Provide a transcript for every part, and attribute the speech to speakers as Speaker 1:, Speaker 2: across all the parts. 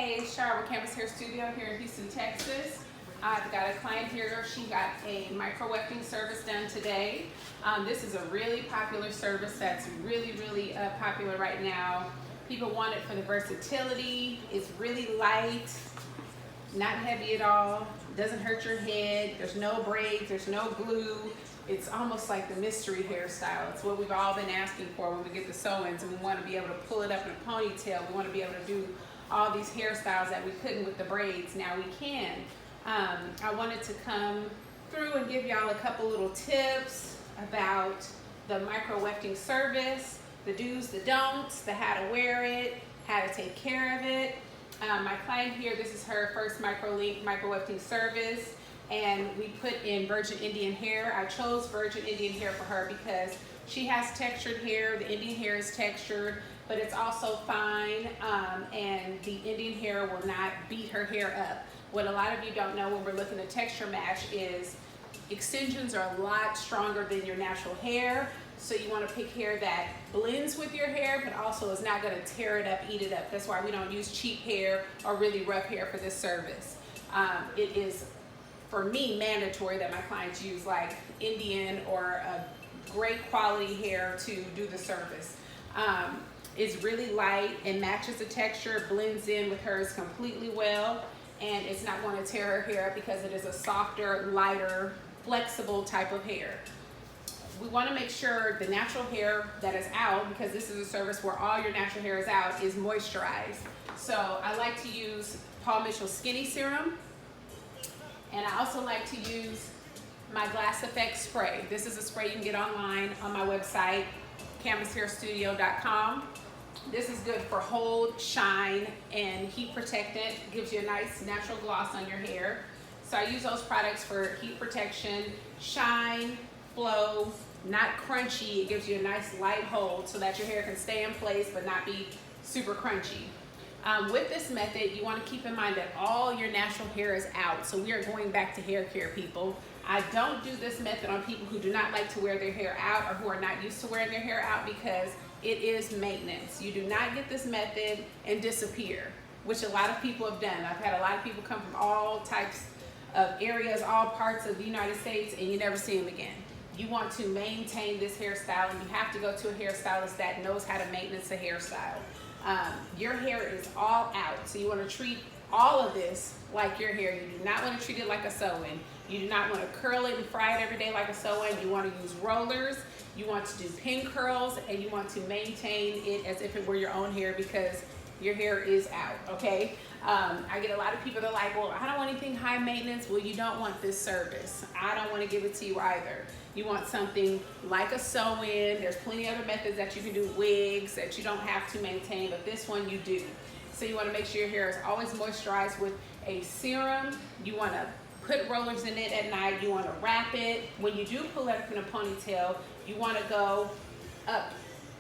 Speaker 1: Hey, it's Shar with Campus Hair Studio here in Houston, Texas. I've got a client here. She got a microwefting service done today. This is a really popular service that's really popular right now. People want it for the versatility. It's really light, not heavy at all, doesn't hurt your head. There's no braids, there's no glue. It's almost like the mystery hairstyle. It's what we've all been asking for when we get the sew-ins, and we want to be able to pull it up in a ponytail. We want to be able to do all these hairstyles that we couldn't with the braids. Now we can. I wanted to come through and give y'all a couple little tips about the microwefting service, the do's, the don'ts, the how to wear it, how to take care of it. My client here, this is her first Microlink microwefting service, and we put in virgin Indian hair. I chose virgin Indian hair for her because she has textured hair. The Indian hair is textured, but it's also fine, and the Indian hair will not beat her hair up. What a lot of you don't know when we're looking at texture match is extensions are a lot stronger than your natural hair. So you want to pick hair that blends with your hair, but also is not going to tear it up, eat it up. That's why we don't use cheap hair or really rough hair for this service. It is, for me, mandatory that my clients use like Indian or a great quality hair to do the service. It's really light and matches the texture, blends in with hers completely well, and it's not going to tear her hair up because it is a softer, lighter, flexible type of hair. We want to make sure the natural hair that is out, because this is a service where all your natural hair is out, is moisturized. So I like to use Paul Mitchell's Skinny Serum, and I also like to use my Glass Effect spray. This is a spray you can get online on my website, campushairstudio.com. This is good for hold, shine, and heat protectant. Gives you a nice natural gloss on your hair. So I use those products for heat protection, shine, flow, not crunchy. It gives you a nice light hold so that your hair can stay in place but not be super crunchy. With this method, you want to keep in mind that all your natural hair is out. So we are going back to hair care, people. I don't do this method on people who do not like to wear their hair out or who are not used to wearing their hair out, because it is maintenance. You do not get this method and disappear, which a lot of people have done. I've had a lot of people come from all types of areas, all parts of the United States, and you never see them again. You want to maintain this hairstyle, and you have to go to a hairstylist that knows how to maintenance the hairstyle. Your hair is all out, so you want to treat all of this like your hair. You do not want to treat it like a sew-in. You do not want to curl it and fry it every day like a sew-in. You want to use rollers. You want to do pin curls, and you want to maintain it as if it were your own hair, because your hair is out, okay? I get a lot of people that are like, well, I don't want anything high maintenance. Well, you don't want this service. I don't want to give it to you either. You want something like a sew-in. There's plenty of other methods that you can do, wigs that you don't have to maintain, but this one you do. So you want to make sure your hair is always moisturized with a serum. You want to put rollers in it at night. You want to wrap it. When you do pull it up in a ponytail, you want to go up.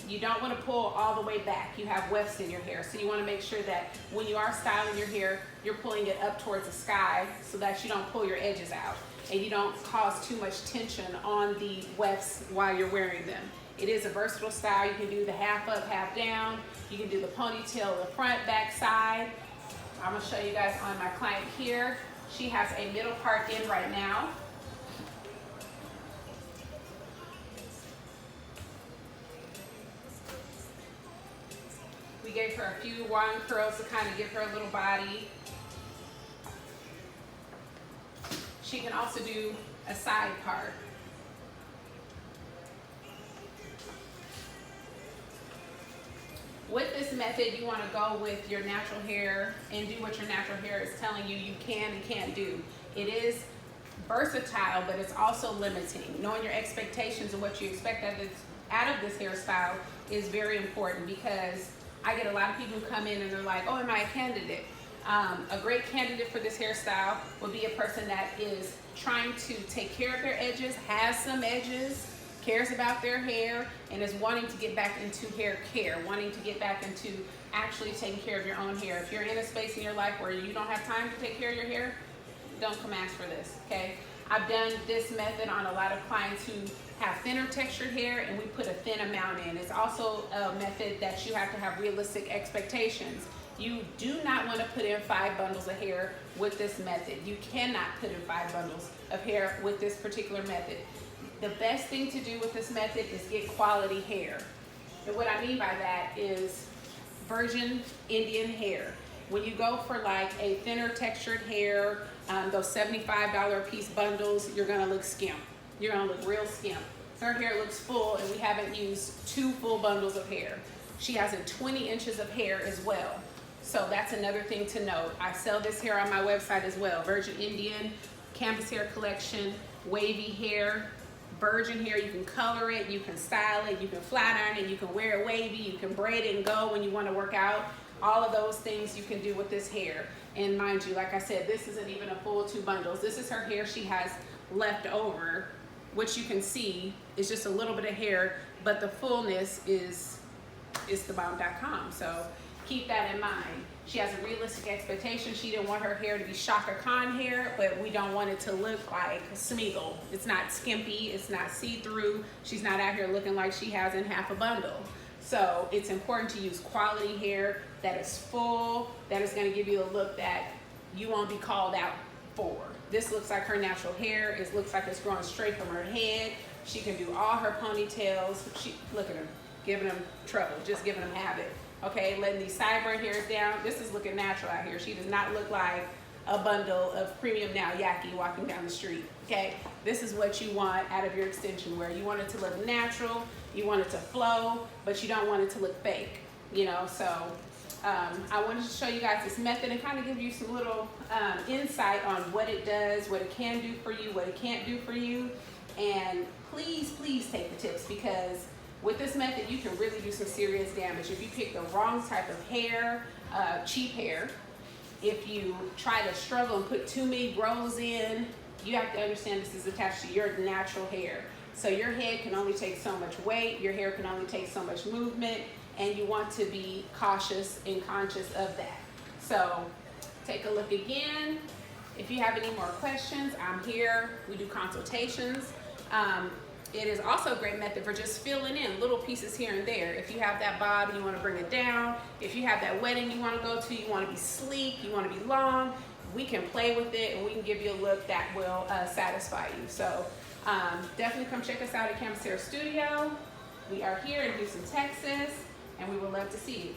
Speaker 1: You don't want to pull all the way back. You have wefts in your hair. So you want to make sure that when you are styling your hair, you're pulling it up towards the sky so that you don't pull your edges out and you don't cause too much tension on the wefts while you're wearing them. It is a versatile style. You can do the half up, half down. You can do the ponytail, the front, back, side. I'm going to show you guys on my client here. She has a middle part in right now. We gave her a few wand curls to kind of give her a little body. She can also do a side part. With this method, you want to go with your natural hair and do what your natural hair is telling you you can and can't do. It is versatile, but it's also limiting. Knowing your expectations and what you expect out of this hairstyle is very important, because I get a lot of people who come in and they're like, oh, am I a candidate? A great candidate for this hairstyle would be a person that is trying to take care of their edges, has some edges, cares about their hair, and is wanting to get back into hair care, wanting to get back into actually taking care of your own hair. If you're in a space in your life where you don't have time to take care of your hair, don't come ask for this, okay? I've done this method on a lot of clients who have thinner textured hair, and we put a thin amount in. It's also a method that you have to have realistic expectations. You do not want to put in 5 bundles of hair with this method. You cannot put in 5 bundles of hair with this particular method. The best thing to do with this method is get quality hair. And what I mean by that is virgin Indian hair. When you go for like a thinner textured hair, those $75 a piece bundles, you're gonna look skimp. You're gonna look real skimp. Her hair looks full and we haven't used 2 full bundles of hair. She has a 20 inches of hair as well. So that's another thing to note. I sell this hair on my website as well. Virgin Indian, canvas hair collection, wavy hair, virgin hair. You can color it, you can style it, you can flat iron it, you can wear it wavy, you can braid it and go when you want to work out. All of those things you can do with this hair. And mind you, like I said, this isn't even a full 2 bundles. This is her hair she has left over, which you can see is just a little bit of hair, but the fullness is thebomb.com. So keep that in mind. She has a realistic expectation. She didn't want her hair to be Shaka Khan hair, but we don't want it to look like Smeagol. It's not skimpy, it's not see-through. She's not out here looking like she has in half a bundle. So it's important to use quality hair that is full, that is gonna give you a look that you won't be called out for. This looks like her natural hair. It looks like it's growing straight from her head. She can do all her ponytails. Look at her, giving them trouble, just giving them habit. Okay, letting these sideburn hairs down. This is looking natural out here. She does not look like a bundle of premium now yaki walking down the street. Okay, this is what you want out of your extension wear. You want it to look natural, you want it to flow, but you don't want it to look fake, you know. So I wanted to show you guys this method and kind of give you some little insight on what it does, what it can do for you, what it can't do for you. And please, please take the tips, because with this method, you can really do some serious damage. If you pick the wrong type of hair, cheap hair, if you try to struggle and put too many rows in, you have to understand this is attached to your natural hair. So your head can only take so much weight, your hair can only take so much movement, and you want to be cautious and conscious of that. So take a look again. If you have any more questions, I'm here. We do consultations. It is also a great method for just filling in little pieces here and there. If you have that bob and you want to bring it down, if you have that wedding you want to go to, you want to be sleek, you want to be long, we can play with it and we can give you a look that will satisfy you. So definitely come check us out at Canvas Hair Studio. We are here in Houston, Texas, and we would love to see you.